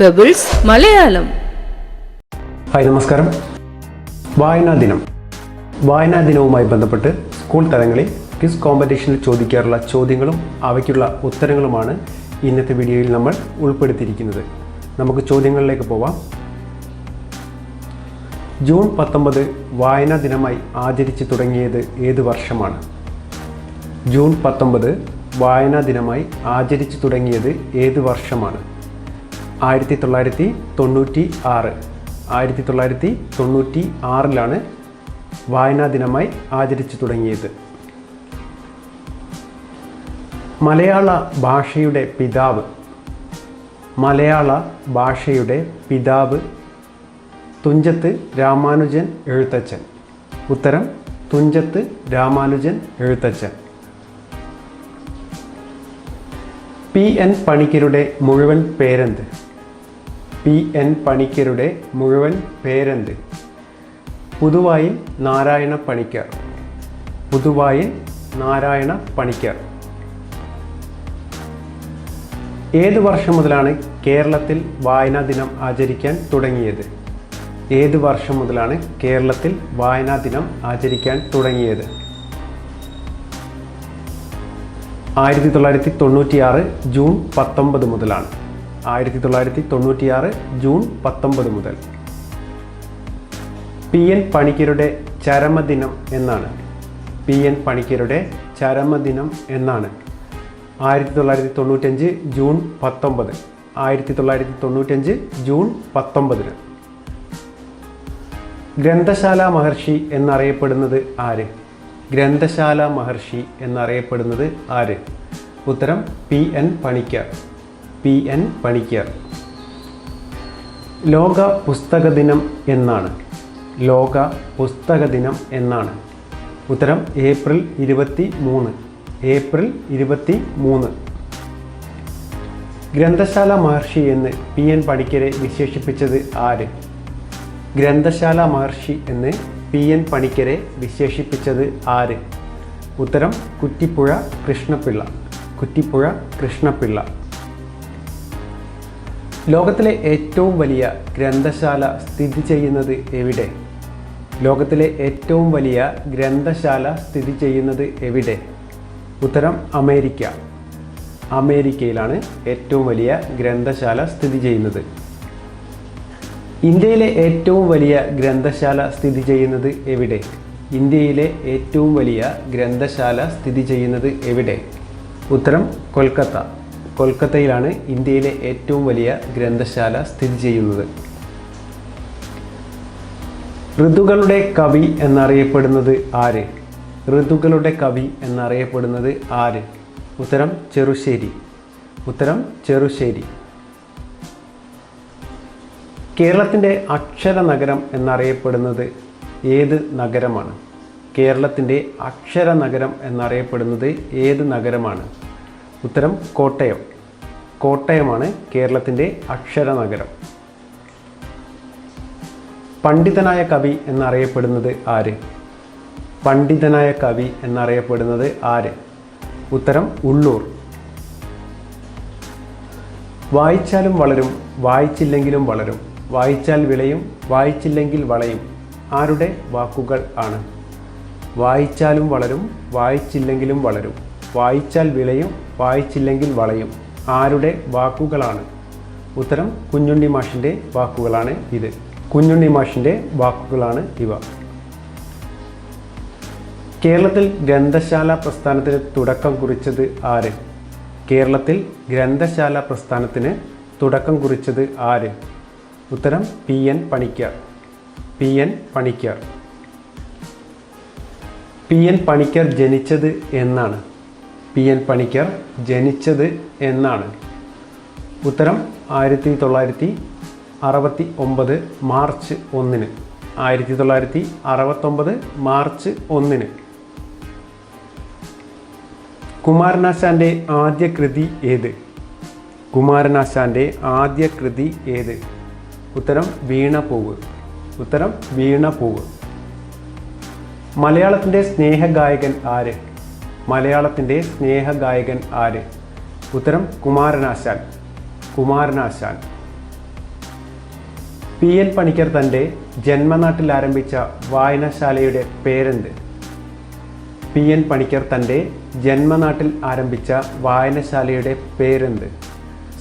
Pebbles Malayalam. Hi, നമസ്കാരം. വായനാ ദിനവുമായി ബന്ധപ്പെട്ട് സ്കൂൾ തലങ്ങളിൽ ക്വിസ് കോമ്പറ്റീഷനിൽ ചോദിക്കാറുള്ള ചോദ്യങ്ങളും അവയ്ക്കുള്ള ഉത്തരങ്ങളുമാണ് ഇന്നത്തെ വീഡിയോയിൽ നമ്മൾ ഉൾപ്പെടുത്തിയിരിക്കുന്നത്. നമുക്ക് ചോദ്യങ്ങളിലേക്ക് പോവാം. ജൂൺ 19 വായനാ ദിനമായി ആചരിച്ചു തുടങ്ങിയത് ഏത് വർഷമാണ്? ജൂൺ 19 വായനാ ദിനമായി ആചരിച്ചു തുടങ്ങിയത് ഏത് വർഷമാണ്? 1996. 1996 വായനാ ദിനമായി ആചരിച്ചു തുടങ്ങിയത്. മലയാള ഭാഷയുടെ പിതാവ് തുഞ്ചത്ത് രാമാനുജൻ എഴുത്തച്ഛൻ. ഉത്തരം തുഞ്ചത്ത് രാമാനുജൻ എഴുത്തച്ഛൻ. P.N. പണിക്കരുടെ മുഴുവൻ പേരെന്ത്? P.N. പണിക്കരുടെ മുഴുവൻ പേരെന്ത്? പുതുവായിൽ നാരായണ പണിക്കർ. പുതുവായിൽ നാരായണ പണിക്കർ. ഏത് വർഷം മുതലാണ് കേരളത്തിൽ വായനാ ദിനം ആചരിക്കാൻ തുടങ്ങിയത്? ഏത് വർഷം മുതലാണ് കേരളത്തിൽ വായനാ ദിനം ആചരിക്കാൻ തുടങ്ങിയത്? 1996 ജൂൺ 19 മുതലാണ്. 1996 ജൂൺ 19 മുതൽ. P.N. പണിക്കരുടെ ചരമദിനം എന്നാണ്? P.N. പണിക്കരുടെ ചരമദിനം എന്നാണ്? 1995 ജൂൺ 19. 1995 ജൂൺ 19. ഗ്രന്ഥശാല മഹർഷി എന്നറിയപ്പെടുന്നത് ആര്? ഗ്രന്ഥശാല മഹർഷി എന്നറിയപ്പെടുന്നത് ആര്? ഉത്തരം P.N. പണിക്കർ. P.N. പണിക്കർ. ലോക പുസ്തക ദിനം എന്നാണ്? ലോക പുസ്തക ദിനം എന്നാണ്? ഉത്തരം ഏപ്രിൽ 23. ഏപ്രിൽ 23. ഗ്രന്ഥശാല മഹർഷി എന്ന് P.N. പണിക്കരെ വിശേഷിപ്പിച്ചത് ആര്? ഗ്രന്ഥശാല മഹർഷി എന്ന് P.N. പണിക്കരെ വിശേഷിപ്പിച്ചത് ആര്? ഉത്തരം കുറ്റിപ്പുഴ കൃഷ്ണപിള്ള. കുറ്റിപ്പുഴ കൃഷ്ണപിള്ള. ലോകത്തിലെ ഏറ്റവും വലിയ ഗ്രന്ഥശാല സ്ഥിതി ചെയ്യുന്നത് എവിടെ? ലോകത്തിലെ ഏറ്റവും വലിയ ഗ്രന്ഥശാല സ്ഥിതി ചെയ്യുന്നത് എവിടെ? ഉത്തരം അമേരിക്ക. അമേരിക്കയിലാണ് ഏറ്റവും വലിയ ഗ്രന്ഥശാല സ്ഥിതി ചെയ്യുന്നത്. ഇന്ത്യയിലെ ഏറ്റവും വലിയ ഗ്രന്ഥശാല സ്ഥിതി ചെയ്യുന്നത് എവിടെ? ഇന്ത്യയിലെ ഏറ്റവും വലിയ ഗ്രന്ഥശാല സ്ഥിതി ചെയ്യുന്നത് എവിടെ? ഉത്തരം കൊൽക്കത്ത. കൊൽക്കത്തയിലാണ് ഇന്ത്യയിലെ ഏറ്റവും വലിയ ഗ്രന്ഥശാല സ്ഥിതി ചെയ്യുന്നത്. ഋതുക്കളുടെ കവി എന്നറിയപ്പെടുന്നത് ആര്? ഋതുക്കളുടെ കവി എന്നറിയപ്പെടുന്നത് ആര്? ഉത്തരം ചെറുശ്ശേരി. ഉത്തരം ചെറുശ്ശേരി. കേരളത്തിൻ്റെ അക്ഷര നഗരം എന്നറിയപ്പെടുന്നത് ഏത് നഗരമാണ്? കേരളത്തിൻ്റെ അക്ഷര നഗരം എന്നറിയപ്പെടുന്നത് ഏത് നഗരമാണ്? ഉത്തരം കോട്ടയം. കോട്ടയമാണ് കേരളത്തിൻ്റെ അക്ഷര നഗരം. പണ്ഡിതനായ കവി എന്നറിയപ്പെടുന്നത് ആര്? പണ്ഡിതനായ കവി എന്നറിയപ്പെടുന്നത് ആര്? ഉത്തരം ഉള്ളൂർ. വായിച്ചാലും വളരും, വായിച്ചില്ലെങ്കിലും വളരും, വായിച്ചാൽ വിളയും, വായിച്ചില്ലെങ്കിൽ വളയും. ആരുടെ വാക്കുകൾ ആണ്? വായിച്ചാലും വളരും, വായിച്ചില്ലെങ്കിലും വളരും, വായിച്ചാൽ വിളയും, വായിച്ചില്ലെങ്കിൽ വളയും. ആരുടെ വാക്കുകളാണ്? ഉത്തരം കുഞ്ഞുണ്ണി മാഷിൻ്റെ വാക്കുകളാണ് ഇത്. കുഞ്ഞുണ്ണി മാഷിൻ്റെ വാക്കുകളാണ് ഇവ. കേരളത്തിൽ ഗ്രന്ഥശാല പ്രസ്ഥാനത്തിന് തുടക്കം കുറിച്ചത് ആര്? കേരളത്തിൽ ഗ്രന്ഥശാല പ്രസ്ഥാനത്തിന് തുടക്കം കുറിച്ചത് ആര്? ഉത്തരം P.N. Panicker. P.N. Panicker. P.N. Panicker ജനിച്ചത് എന്നാണ്? P.N. പണിക്കർ ജനിച്ചത് എന്നാണ്? ഉത്തരം 1969 മാർച്ച് 1. 1969 മാർച്ച് 1. കുമാരനാശാൻ്റെ ആദ്യ കൃതി ഏത്? കുമാരനാശാൻ്റെ ആദ്യ കൃതി ഏത്? ഉത്തരം വീണപൂവ്. ഉത്തരം വീണപൂവ്. മലയാളത്തിൻ്റെ സ്നേഹഗായകൻ ആര്? മലയാളത്തിൻ്റെ സ്നേഹഗായകൻ ആര്? ഉത്തരം കുമാരനാശാൻ. കുമാരനാശാൻ. PN പണിക്കർ തൻ്റെ ജന്മനാട്ടിൽ ആരംഭിച്ച വായനശാലയുടെ പേരെന്ത്? PN പണിക്കർ തൻ്റെ ജന്മനാട്ടിൽ ആരംഭിച്ച വായനശാലയുടെ പേരെന്ത്?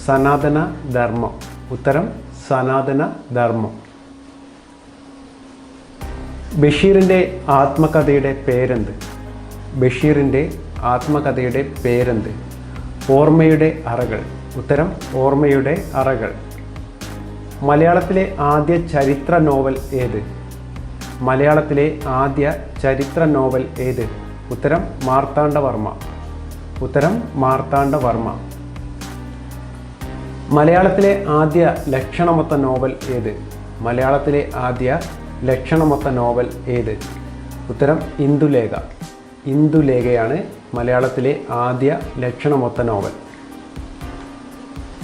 സനാതന ധർമ്മം. ഉത്തരം സനാതന ധർമ്മം. ബഷീറിൻ്റെ ആത്മകഥയുടെ പേരെന്ത്? ബഷീറിൻ്റെ ആത്മകഥയുടെ പേരെന്ത്? ഓർമ്മയുടെ അറകൾ. ഉത്തരം ഓർമ്മയുടെ അറകൾ. മലയാളത്തിലെ ആദ്യ ചരിത്ര നോവൽ ഏത്? മലയാളത്തിലെ ആദ്യ ചരിത്ര നോവൽ ഏത്? ഉത്തരം മാർത്താണ്ഡവർമ്മ. ഉത്തരം മാർത്താണ്ഡവർമ്മ. മലയാളത്തിലെ ആദ്യ ലക്ഷണമൊത്ത നോവൽ ഏത്? മലയാളത്തിലെ ആദ്യ ലക്ഷണമൊത്ത നോവൽ ഏത്? ഉത്തരം ഇന്ദുലേഖ. ഇന്ദുലേഖയാണ് മലയാളത്തിലെ ആദ്യ ലക്ഷണമൊത്ത നോവൽ.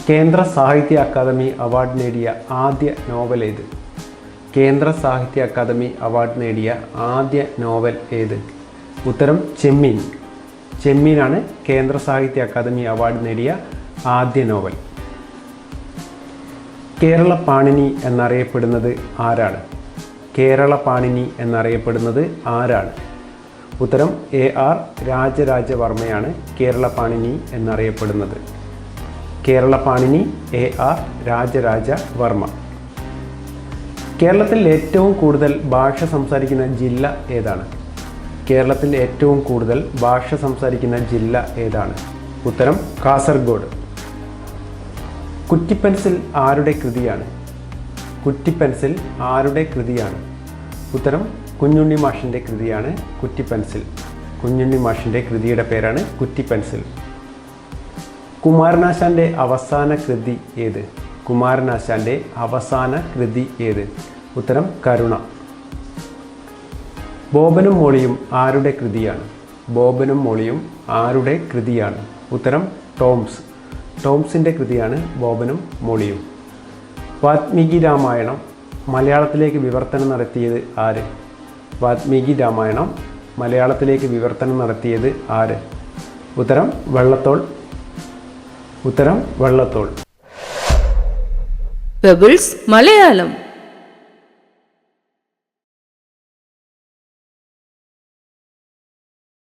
കേന്ദ്ര സാഹിത്യ അക്കാദമി അവാർഡ് നേടിയ ആദ്യ നോവൽ ഏത്? കേന്ദ്ര സാഹിത്യ അക്കാദമി അവാർഡ് നേടിയ ആദ്യ നോവൽ ഏത്? ഉത്തരം ചെമ്മീൻ. ചെമ്മീനാണ് കേന്ദ്ര സാഹിത്യ അക്കാദമി അവാർഡ് നേടിയ ആദ്യ നോവൽ. കേരള പാണിനി എന്നറിയപ്പെടുന്നത് ആരാണ്? കേരള പാണിനി എന്നറിയപ്പെടുന്നത് ആരാണ്? ഉത്തരം AR രാജരാജവർമ്മയാണ് കേരള പാണിനി എന്നറിയപ്പെടുന്നത്. കേരള പാണിനി AR രാജരാജവർമ്മ. കേരളത്തിൽ ഏറ്റവും കൂടുതൽ ഭാഷ സംസാരിക്കുന്ന ജില്ല ഏതാണ്? കേരളത്തിൽ ഏറ്റവും കൂടുതൽ ഭാഷ സംസാരിക്കുന്ന ജില്ല ഏതാണ്? ഉത്തരം കാസർഗോഡ്. കുറ്റിപ്പെൻസിൽ ആരുടെ കൃതിയാണ്? കുറ്റിപ്പെൻസിൽ ആരുടെ കൃതിയാണ്? ഉത്തരം കുഞ്ഞുണ്ണി മാഷിൻ്റെ കൃതിയാണ് കുറ്റിപ്പെൻസിൽ. കുഞ്ഞുണ്ണി മാഷിൻ്റെ കൃതിയുടെ പേരാണ് കുറ്റിപ്പെൻസിൽ. കുമാരനാശാൻ്റെ അവസാന കൃതി ഏത്? കുമാരനാശാൻ്റെ അവസാന കൃതി ഏത്? ഉത്തരം കരുണ. ബോബനും മോളിയും ആരുടെ കൃതിയാണ്? ബോബനും മോളിയും ആരുടെ കൃതിയാണ്? ഉത്തരം ടോംസ്. ടോംസിൻ്റെ കൃതിയാണ് ബോബനും മോളിയും. വാത്മീകി രാമായണം മലയാളത്തിലേക്ക് വിവർത്തനം നടത്തിയത് ആര്? വാത്മീകി രാമായണം മലയാളത്തിലേക്ക് വിവർത്തനം നടത്തിയത് ആര്? ഉത്തരം വള്ളത്തോൾ. ഉത്തരം വള്ളത്തോൾ. പെബിൾസ് മലയാളം.